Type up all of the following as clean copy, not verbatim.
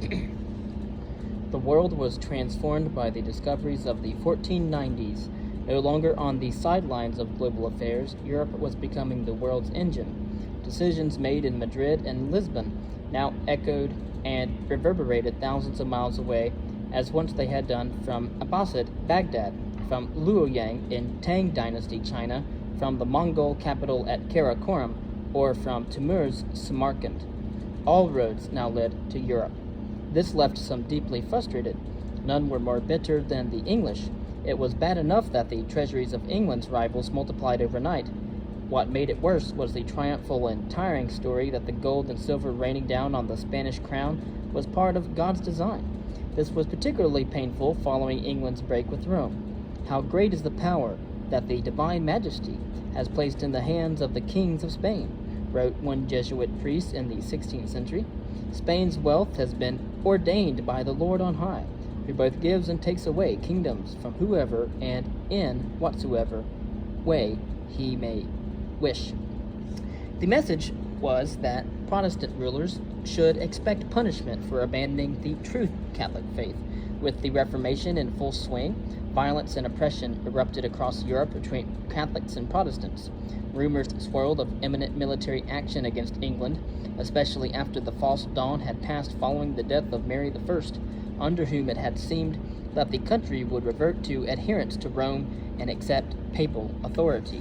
The world was transformed by the discoveries of the 1490s. No longer on the sidelines of global affairs, Europe was becoming the world's engine. Decisions made in Madrid and Lisbon now echoed and reverberated thousands of miles away, as once they had done from Abbasid Baghdad, from Luoyang in Tang Dynasty China, from the Mongol capital at Karakoram, or from Timur's Samarkand. All roads now led to Europe. This left some deeply frustrated. None were more bitter than the English. It was bad enough that the treasuries of England's rivals multiplied overnight. What made it worse was the triumphal and tiring story that the gold and silver raining down on the Spanish crown was part of God's design. This was particularly painful following England's break with Rome. How great is the power that the divine majesty has placed in the hands of the kings of Spain, wrote one Jesuit priest in the 16th century. Spain's wealth has been ordained by the Lord on high, who both gives and takes away kingdoms from whoever and in whatsoever way he may wish. The message was that Protestant rulers should expect punishment for abandoning the true Catholic faith. With the Reformation in full swing, violence and oppression erupted across Europe between Catholics and Protestants. Rumors swirled of imminent military action against England, especially after the false dawn had passed following the death of Mary I, under whom it had seemed that the country would revert to adherence to Rome and accept papal authority.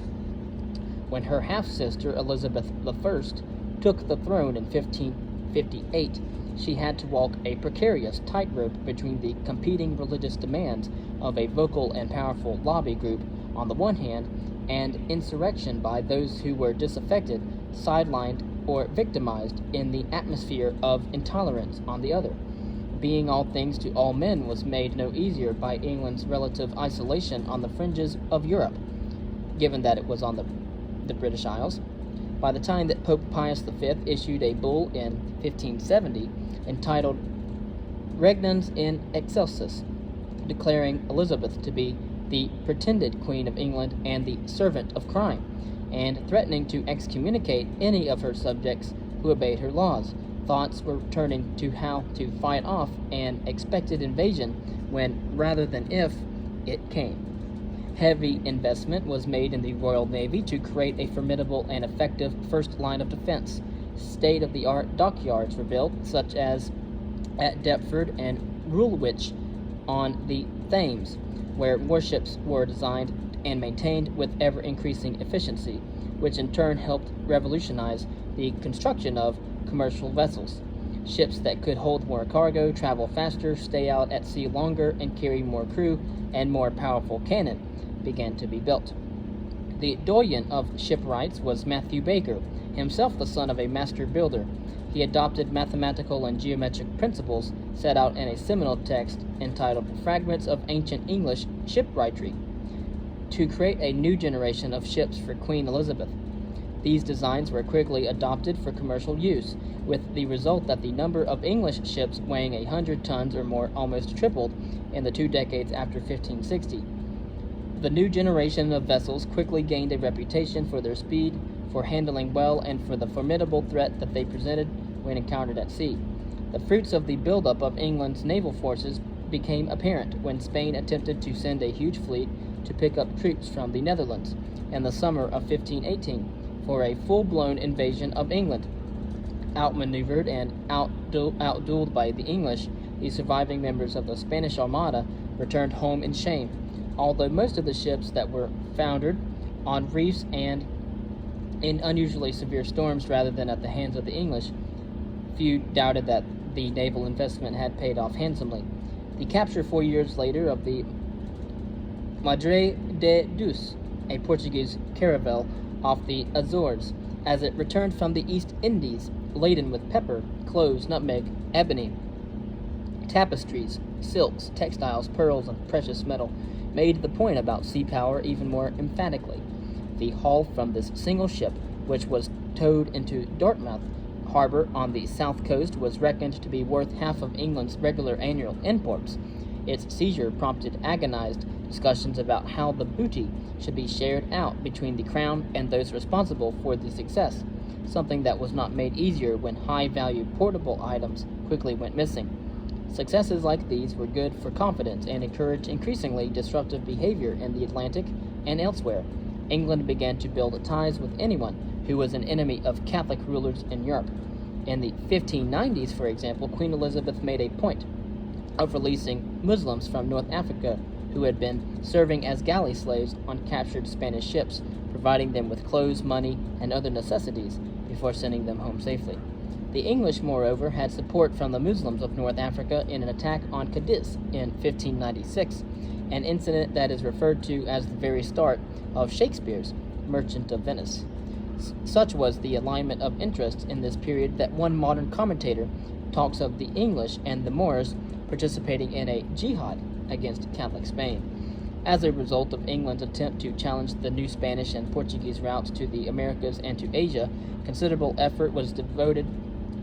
When her half-sister Elizabeth I took the throne in 1558, she had to walk a precarious tightrope between the competing religious demands of a vocal and powerful lobby group on the one hand, and insurrection by those who were disaffected, sidelined, or victimized in the atmosphere of intolerance on the other. Being all things to all men was made no easier by England's relative isolation on the fringes of Europe, given that it was on the British Isles. By the time that Pope Pius V issued a bull in 1570 entitled Regnans in Excelsis, declaring Elizabeth to be the pretended Queen of England and the servant of crime, and threatening to excommunicate any of her subjects who obeyed her laws, thoughts were turning to how to fight off an expected invasion when, rather than if, it came. Heavy investment was made in the Royal Navy to create a formidable and effective first line of defense. State-of-the-art dockyards were built, such as at Deptford and Woolwich on the Thames, where warships were designed and maintained with ever-increasing efficiency, which in turn helped revolutionize the construction of commercial vessels. Ships that could hold more cargo, travel faster, stay out at sea longer, and carry more crew and more powerful cannon began to be built. The doyen of shipwrights was Matthew Baker, himself the son of a master builder. He adopted mathematical and geometric principles set out in a seminal text entitled Fragments of Ancient English Shipwrightry, to create a new generation of ships for Queen Elizabeth. These designs were quickly adopted for commercial use, with the result that the number of English ships weighing 100 tons or more almost tripled in the 2 decades after 1560. The new generation of vessels quickly gained a reputation for their speed, for handling well, and for the formidable threat that they presented when encountered at sea. The fruits of the buildup of England's naval forces became apparent when Spain attempted to send a huge fleet to pick up troops from the Netherlands in the summer of 1518 for a full-blown invasion of England. Outmaneuvered and outdueled by the English, the surviving members of the Spanish Armada returned home in shame, although most of the ships that were foundered on reefs and in unusually severe storms rather than at the hands of the English. Few doubted that the naval investment had paid off handsomely. The capture 4 years later of the Madre de Deus, a Portuguese caravel off the Azores, as it returned from the East Indies laden with pepper, cloves, nutmeg, ebony, tapestries, silks, textiles, pearls, and precious metal, made the point about sea power even more emphatically. The haul from this single ship, which was towed into Dartmouth harbor on the south coast, was reckoned to be worth half of England's regular annual imports. Its seizure prompted agonized discussions about how the booty should be shared out between the Crown and those responsible for the success, something that was not made easier when high-value portable items quickly went missing. Successes like these were good for confidence and encouraged increasingly disruptive behavior in the Atlantic and elsewhere. England began to build ties with anyone who was an enemy of Catholic rulers in Europe. In the 1590s, for example, Queen Elizabeth made a point of releasing Muslims from North Africa who had been serving as galley slaves on captured Spanish ships, providing them with clothes, money, and other necessities before sending them home safely. The English, moreover, had support from the Muslims of North Africa in an attack on Cadiz in 1596, an incident that is referred to as the very start of Shakespeare's Merchant of Venice. Such was the alignment of interests in this period that one modern commentator talks of the English and the Moors participating in a jihad against Catholic Spain. As a result of England's attempt to challenge the new Spanish and Portuguese routes to the Americas and to Asia, considerable effort was devoted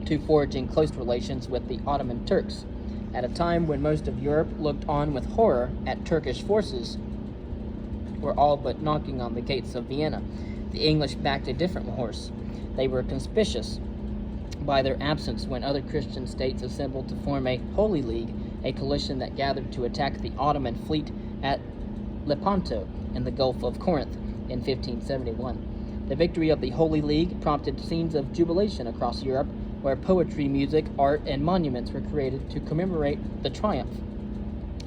to forging close relations with the Ottoman Turks. At a time when most of Europe looked on with horror at Turkish forces were all but knocking on the gates of Vienna, the English backed a different horse. They were conspicuous by their absence when other Christian states assembled to form a Holy League, a coalition that gathered to attack the Ottoman fleet at Lepanto in the Gulf of Corinth in 1571. The victory of the Holy League prompted scenes of jubilation across Europe, where poetry, music, art, and monuments were created to commemorate the triumph.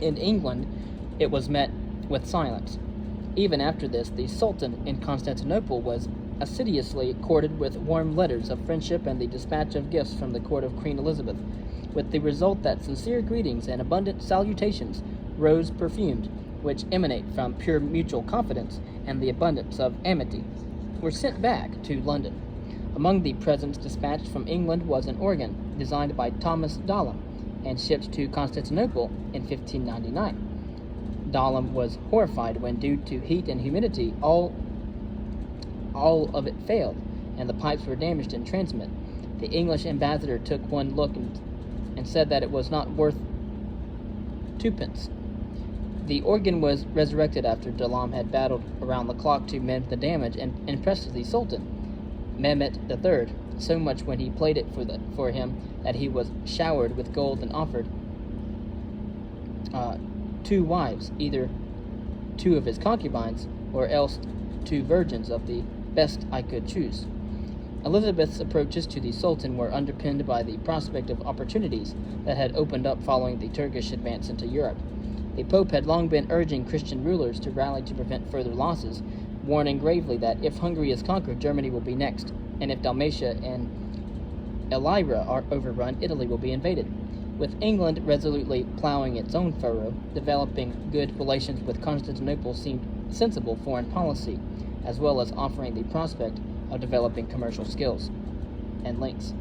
In England, it was met with silence. Even after this, the Sultan in Constantinople was assiduously courted with warm letters of friendship and the dispatch of gifts from the court of Queen Elizabeth, with the result that sincere greetings and abundant salutations, rose perfumed, which emanate from pure mutual confidence and the abundance of amity, were sent back to London. Among the presents dispatched from England was an organ designed by Thomas Dalham and shipped to Constantinople in 1599. Dalham was horrified when, due to heat and humidity, all of it failed, and the pipes were damaged in transmit. The English ambassador took one look and said that it was not worth twopence. The organ was resurrected after Dalham had battled around the clock to mend the damage and impressed the Sultan, Mehmet III, so much when he played it for him that he was showered with gold and offered 2 wives, either 2 of his concubines or else 2 virgins of the best I could choose. Elizabeth's approaches to the Sultan were underpinned by the prospect of opportunities that had opened up following the Turkish advance into Europe. The Pope had long been urging Christian rulers to rally to prevent further losses, warning gravely that if Hungary is conquered, Germany will be next, and if Dalmatia and Illyria are overrun, Italy will be invaded. With England resolutely plowing its own furrow, developing good relations with Constantinople seemed sensible foreign policy, as well as offering the prospect of developing commercial skills and links.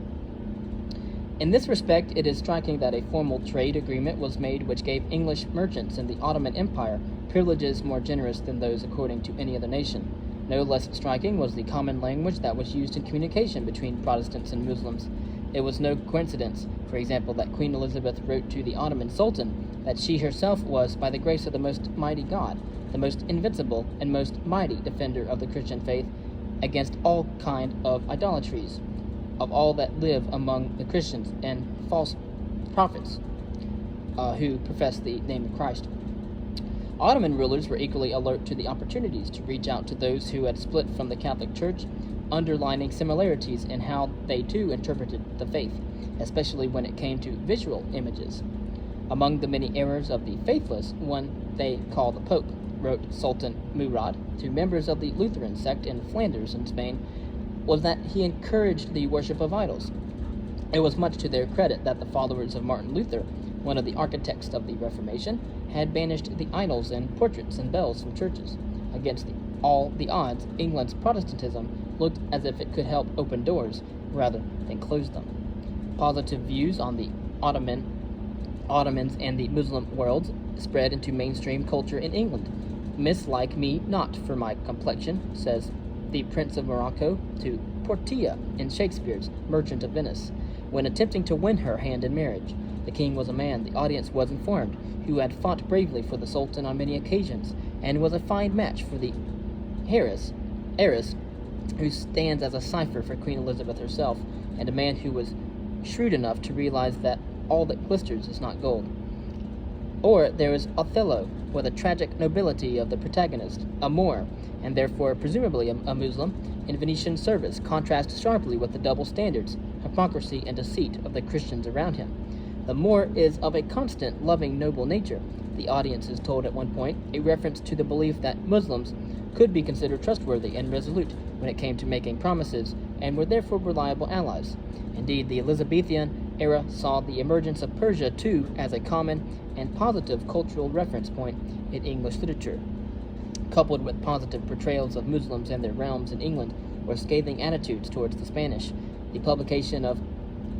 In this respect, it is striking that a formal trade agreement was made which gave English merchants in the Ottoman Empire privileges more generous than those according to any other nation. No less striking was the common language that was used in communication between Protestants and Muslims. It was no coincidence, for example, that Queen Elizabeth wrote to the Ottoman Sultan that she herself was, by the grace of the most mighty God, the most invincible and most mighty defender of the Christian faith against all kind of idolatries, of all that live among the Christians and false prophets who profess the name of Christ. Ottoman rulers were equally alert to the opportunities to reach out to those who had split from the Catholic Church, underlining similarities in how they too interpreted the faith, especially when it came to visual images. Among the many errors of the faithless, one they call the Pope, wrote Sultan Murad to members of the Lutheran sect in Flanders in Spain, was that he encouraged the worship of idols. It was much to their credit that the followers of Martin Luther, one of the architects of the Reformation, had banished the idols and portraits and bells from churches. Against all the odds, England's Protestantism looked as if it could help open doors rather than close them. Positive views on the Ottomans and the Muslim worlds spread into mainstream culture in England. "Mislike me not for my complexion," says the Prince of Morocco to Portia in Shakespeare's Merchant of Venice, when attempting to win her hand in marriage. The king was a man, the audience was informed, who had fought bravely for the Sultan on many occasions, and was a fine match for the heiress, who stands as a cipher for Queen Elizabeth herself, and a man who was shrewd enough to realize that all that glisters is not gold. Or there is Othello, where the tragic nobility of the protagonist, a Moor, and therefore presumably a Muslim, in Venetian service contrasts sharply with the double standards, hypocrisy, and deceit of the Christians around him. The Moor is of a constant, loving, noble nature, the audience is told at one point, a reference to the belief that Muslims could be considered trustworthy and resolute when it came to making promises, and were therefore reliable allies. Indeed, the Elizabethan era saw the emergence of Persia too as a common and positive cultural reference point in English literature. Coupled with positive portrayals of Muslims and their realms in England were scathing attitudes towards the Spanish. The publication of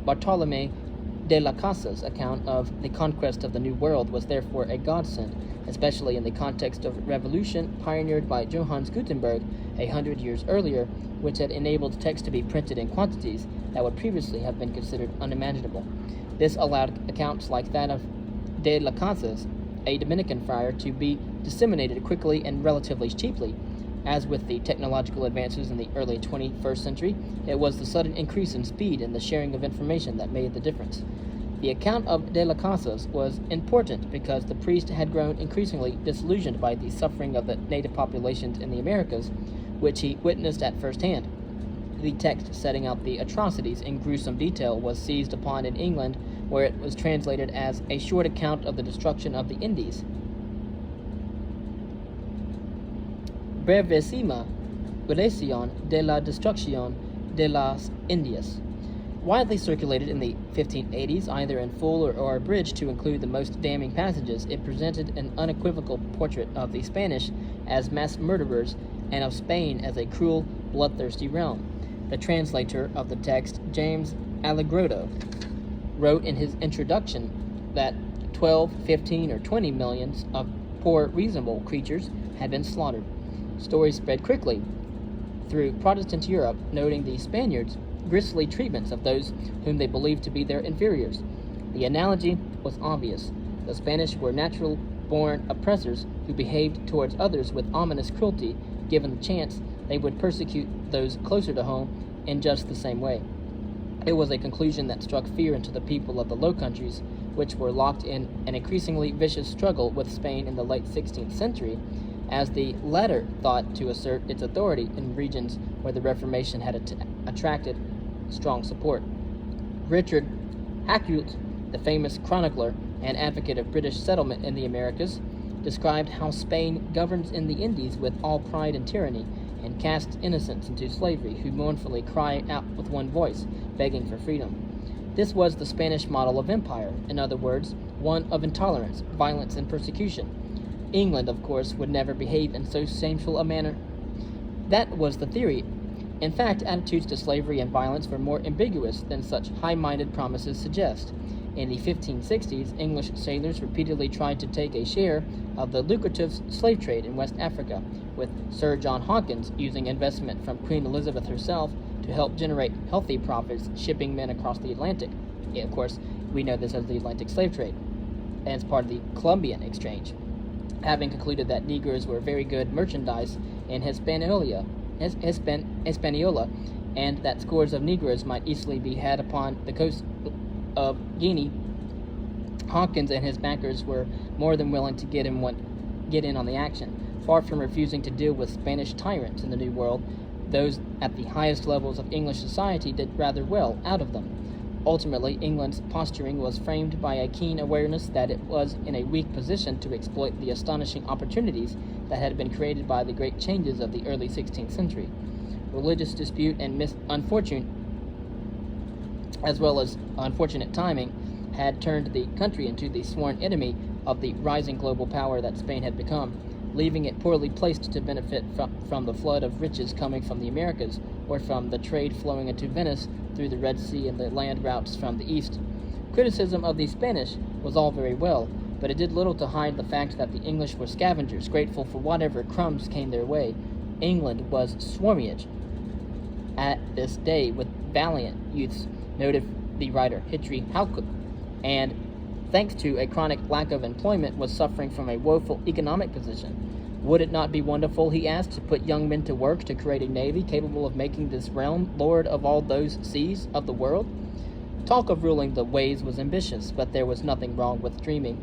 Bartolomé de las Casas' account of the conquest of the New World was therefore a godsend, especially in the context of revolution pioneered by Johannes Gutenberg 100 years earlier, which had enabled text to be printed in quantities that would previously have been considered unimaginable. This allowed accounts like that of de las Casas, a Dominican friar, to be disseminated quickly and relatively cheaply. As with the technological advances in the early 21st century, it was the sudden increase in speed and the sharing of information that made the difference. The account of de las Casas was important because the priest had grown increasingly disillusioned by the suffering of the native populations in the Americas, which he witnessed at first hand. The text setting out the atrocities in gruesome detail was seized upon in England, where it was translated as a short account of the destruction of the Indies. Brevissima relación de la destrucción de las Indias. Widely circulated in the 1580s, either in full or abridged to include the most damning passages, it presented an unequivocal portrait of the Spanish as mass murderers and of Spain as a cruel, bloodthirsty realm. The translator of the text, James Allegretto, wrote in his introduction that 12, 15, or 20 millions of poor, reasonable creatures had been slaughtered. Stories spread quickly through Protestant Europe, noting the Spaniards' grisly treatments of those whom they believed to be their inferiors. The analogy was obvious. The Spanish were natural-born oppressors who behaved towards others with ominous cruelty. Given the chance, they would persecute those closer to home in just the same way. It was a conclusion that struck fear into the people of the Low Countries, which were locked in an increasingly vicious struggle with Spain in the late 16th century, as the latter thought to assert its authority in regions where the Reformation had attracted strong support. Richard Hakluyt, the famous chronicler and advocate of British settlement in the Americas, described how Spain governs in the Indies with all pride and tyranny, and casts innocents into slavery who mournfully cry out with one voice, begging for freedom. This was the Spanish model of empire, in other words, one of intolerance, violence, and persecution. England, of course, would never behave in so shameful a manner. That was the theory. In fact, attitudes to slavery and violence were more ambiguous than such high-minded promises suggest. In the 1560s, English sailors repeatedly tried to take a share of the lucrative slave trade in West Africa, with Sir John Hawkins using investment from Queen Elizabeth herself to help generate healthy profits shipping men across the Atlantic. Of course, we know this as the Atlantic slave trade, and it's part of the Columbian Exchange. Having concluded that Negroes were very good merchandise in Hispaniola, and that scores of Negroes might easily be had upon the coast of Guinea, Hawkins and his backers were more than willing to get in on the action. Far from refusing to deal with Spanish tyrants in the New World, those at the highest levels of English society did rather well out of them. Ultimately, England's posturing was framed by a keen awareness that it was in a weak position to exploit the astonishing opportunities that had been created by the great changes of the early 16th century. Religious dispute and misfortune, as well as unfortunate timing, had turned the country into the sworn enemy of the rising global power that Spain had become, leaving it poorly placed to benefit from the flood of riches coming from the Americas, or from the trade flowing into Venice through the Red Sea and the land routes from the east. Criticism of the Spanish was all very well, but it did little to hide the fact that the English were scavengers, grateful for whatever crumbs came their way. England was swarmage at this day with valiant youths, noted the writer Hitri Hakluyt, and thanks to a chronic lack of employment, was suffering from a woeful economic position. Would it not be wonderful, he asked, to put young men to work to create a navy capable of making this realm lord of all those seas of the world? Talk of ruling the waves was ambitious, but there was nothing wrong with dreaming.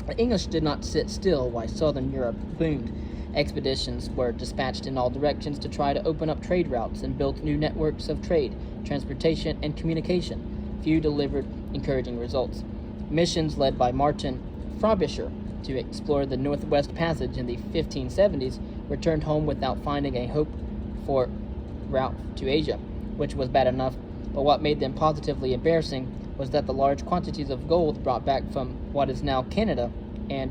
The English did not sit still while southern Europe boomed. Expeditions were dispatched in all directions to try to open up trade routes and build new networks of trade, transportation, and communication. Few delivered encouraging results. Missions led by Martin Frobisher to explore the Northwest Passage in the 1570s returned home without finding a hope for route to Asia, which was bad enough, but what made them positively embarrassing was that the large quantities of gold brought back from what is now Canada and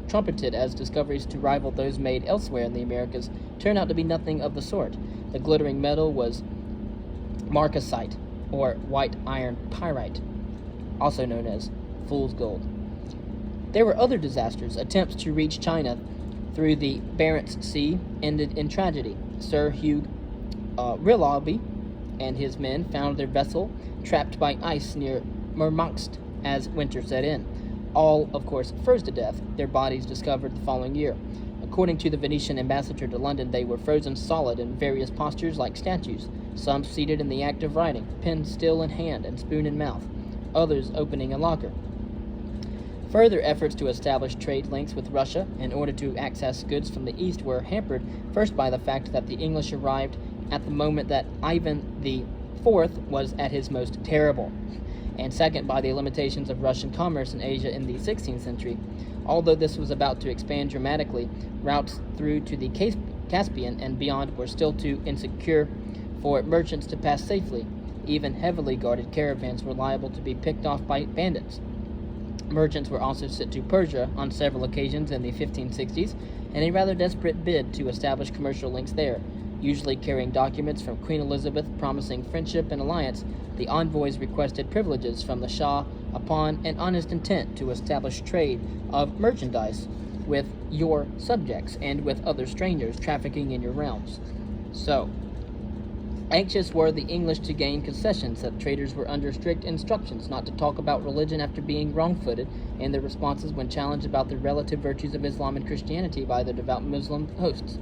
trumpeted as discoveries to rival those made elsewhere in the Americas turned out to be nothing of the sort. The glittering metal was marcasite, or white iron pyrite, also known as fool's gold. There were other disasters. Attempts to reach China through the Barents Sea ended in tragedy. Sir Hugh Willoughby and his men found their vessel trapped by ice near Murmansk as winter set in. All, of course, froze to death, their bodies discovered the following year. According to the Venetian ambassador to London, they were frozen solid in various postures like statues, some seated in the act of writing, pen still in hand and spoon in mouth, others opening a locker. Further efforts to establish trade links with Russia in order to access goods from the east were hampered first by the fact that the English arrived at the moment that Ivan IV was at his most terrible, and second by the limitations of Russian commerce in Asia in the 16th century. Although this was about to expand dramatically, routes through to the Caspian and beyond were still too insecure for merchants to pass safely. Even heavily guarded caravans were liable to be picked off by bandits. Merchants were also sent to Persia on several occasions in the 1560s in a rather desperate bid to establish commercial links there. Usually carrying documents from Queen Elizabeth promising friendship and alliance, the envoys requested privileges from the Shah upon an honest intent to establish trade of merchandise with your subjects and with other strangers trafficking in your realms. So, anxious were the English to gain concessions that traders were under strict instructions not to talk about religion after being wrong-footed in their responses when challenged about the relative virtues of Islam and Christianity by their devout Muslim hosts.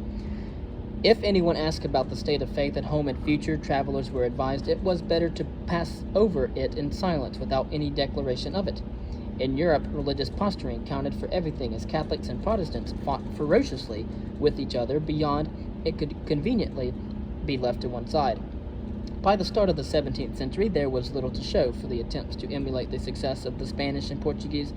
If anyone asked about the state of faith at home and future, travelers were advised it was better to pass over it in silence without any declaration of it. In Europe, religious posturing counted for everything as Catholics and Protestants fought ferociously with each other beyond it could conveniently be left to one side. By the start of the 17th century, there was little to show for the attempts to emulate the success of the Spanish and Portuguese.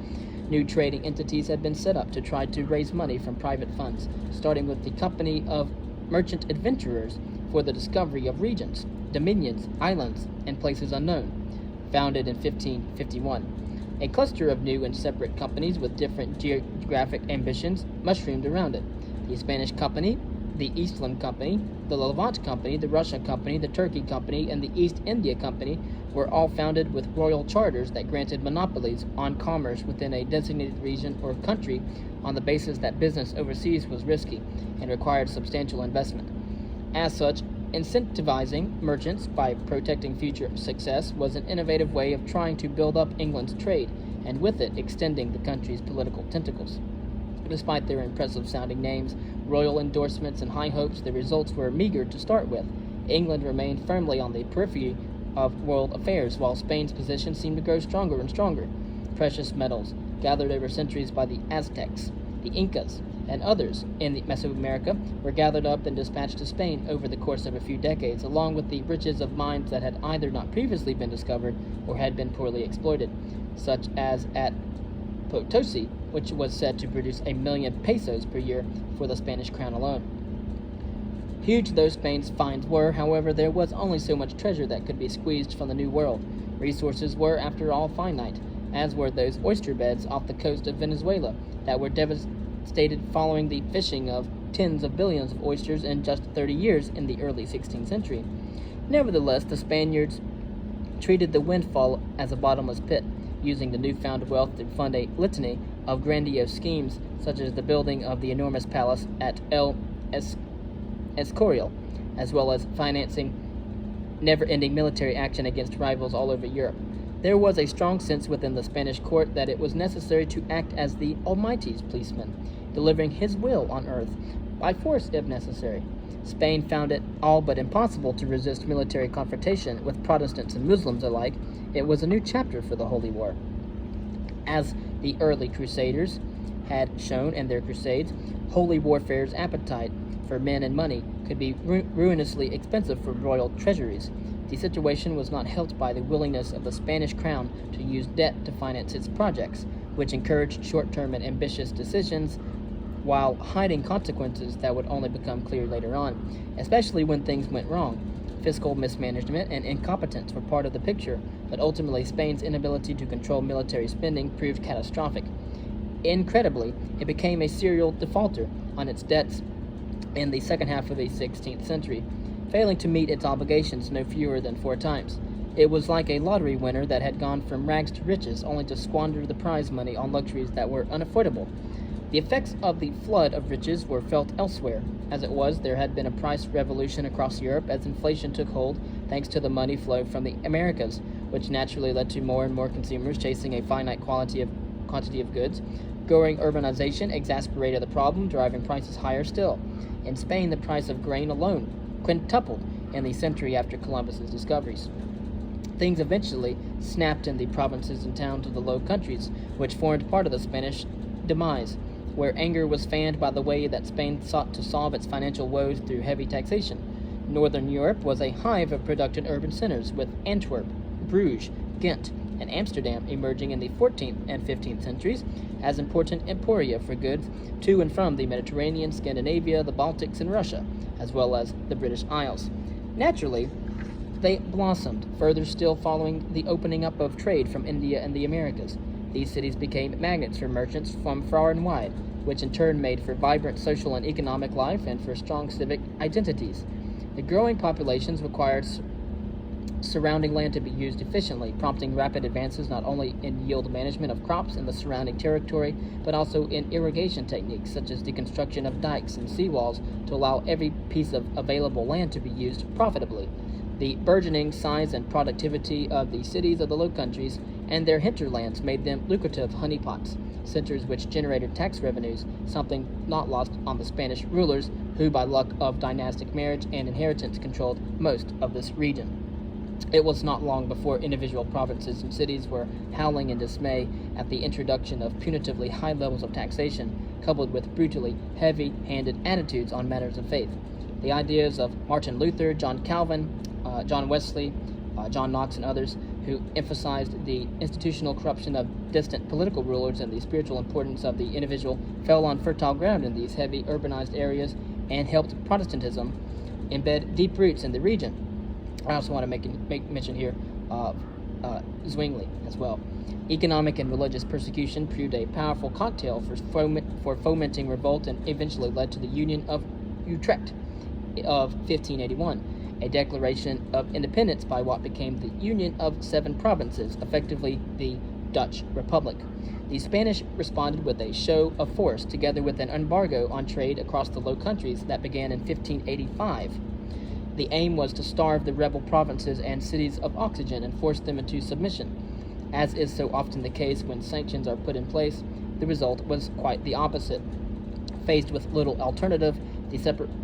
New trading entities had been set up to try to raise money from private funds, starting with the Company of Merchant Adventurers for the discovery of regions, dominions, islands, and places unknown, founded in 1551. A cluster of new and separate companies with different geographic ambitions mushroomed around it. The Spanish Company, the Eastland Company, the Levant Company, the Russian Company, the Turkey Company, and the East India Company were all founded with royal charters that granted monopolies on commerce within a designated region or country on the basis that business overseas was risky and required substantial investment. As such, incentivizing merchants by protecting future success was an innovative way of trying to build up England's trade, and with it extending the country's political tentacles. Despite their impressive-sounding names, royal endorsements, and high hopes, the results were meager to start with. England remained firmly on the periphery of world affairs, while Spain's position seemed to grow stronger and stronger. Precious metals, gathered over centuries by the Aztecs, the Incas, and others in Mesoamerica, were gathered up and dispatched to Spain over the course of a few decades, along with the riches of mines that had either not previously been discovered or had been poorly exploited, such as at Potosi, which was said to produce 1 million pesos per year for the Spanish crown alone. Huge though Spain's finds were, however, there was only so much treasure that could be squeezed from the New World. Resources were, after all, finite, as were those oyster beds off the coast of Venezuela that were devastated following the fishing of tens of billions of oysters in just 30 years in the early 16th century. Nevertheless, the Spaniards treated the windfall as a bottomless pit, using the newfound wealth to fund a litany of grandiose schemes, such as the building of the enormous palace at El Escorial, as well as financing never-ending military action against rivals all over Europe. There was a strong sense within the Spanish court that it was necessary to act as the Almighty's policeman, delivering his will on earth by force if necessary. Spain found it all but impossible to resist military confrontation with Protestants and Muslims alike. It was a new chapter for the Holy War. As the early Crusaders had shown in their crusades, holy warfare's appetite for men and money could be ruinously expensive for royal treasuries. The situation was not helped by the willingness of the Spanish crown to use debt to finance its projects, which encouraged short-term and ambitious decisions while hiding consequences that would only become clear later on, especially when things went wrong. Fiscal mismanagement and incompetence were part of the picture, but ultimately Spain's inability to control military spending proved catastrophic. Incredibly, it became a serial defaulter on its debts in the second half of the 16th century, failing to meet its obligations no fewer than 4 times. It was like a lottery winner that had gone from rags to riches, only to squander the prize money on luxuries that were unaffordable. The effects of the flood of riches were felt elsewhere. As it was, there had been a price revolution across Europe as inflation took hold thanks to the money flow from the Americas, which naturally led to more and more consumers chasing a finite quantity of goods. Growing urbanization exacerbated the problem, driving prices higher still. In Spain, the price of grain alone quintupled in the century after Columbus's discoveries. Things eventually snapped in the provinces and towns of the Low Countries, which formed part of the Spanish demise, where anger was fanned by the way that Spain sought to solve its financial woes through heavy taxation. Northern Europe was a hive of productive urban centers, with Antwerp, Bruges, Ghent, and Amsterdam emerging in the 14th and 15th centuries as important emporia for goods to and from the Mediterranean, Scandinavia, the Baltics, and Russia, as well as the British Isles. Naturally, they blossomed, further still following the opening up of trade from India and the Americas. These cities became magnets for merchants from far and wide, which in turn made for vibrant social and economic life and for strong civic identities. The growing populations required surrounding land to be used efficiently, prompting rapid advances not only in yield management of crops in the surrounding territory, but also in irrigation techniques, such as the construction of dikes and seawalls to allow every piece of available land to be used profitably. The burgeoning size and productivity of the cities of the Low Countries and their hinterlands made them lucrative honeypots, centers which generated tax revenues, something not lost on the Spanish rulers, who by luck of dynastic marriage and inheritance controlled most of this region. It was not long before individual provinces and cities were howling in dismay at the introduction of punitively high levels of taxation, coupled with brutally heavy-handed attitudes on matters of faith. The ideas of Martin Luther, John Calvin, John Wesley, John Knox, and others, who emphasized the institutional corruption of distant political rulers and the spiritual importance of the individual, fell on fertile ground in these heavy urbanized areas and helped Protestantism embed deep roots in the region. I also want to make mention here of Zwingli as well. Economic and religious persecution proved a powerful cocktail for fomenting revolt and eventually led to the Union of Utrecht of 1581, a declaration of independence by what became the Union of 7 Provinces, effectively the Dutch Republic. The Spanish responded with a show of force, together with an embargo on trade across the Low Countries that began in 1585. The aim was to starve the rebel provinces and cities of oxygen and force them into submission. As is so often the case when sanctions are put in place, the result was quite the opposite. Faced with little alternative, the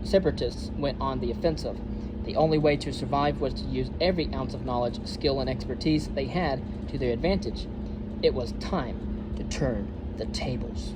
separatists went on the offensive. The only way to survive was to use every ounce of knowledge, skill, and expertise they had to their advantage. It was time to turn the tables.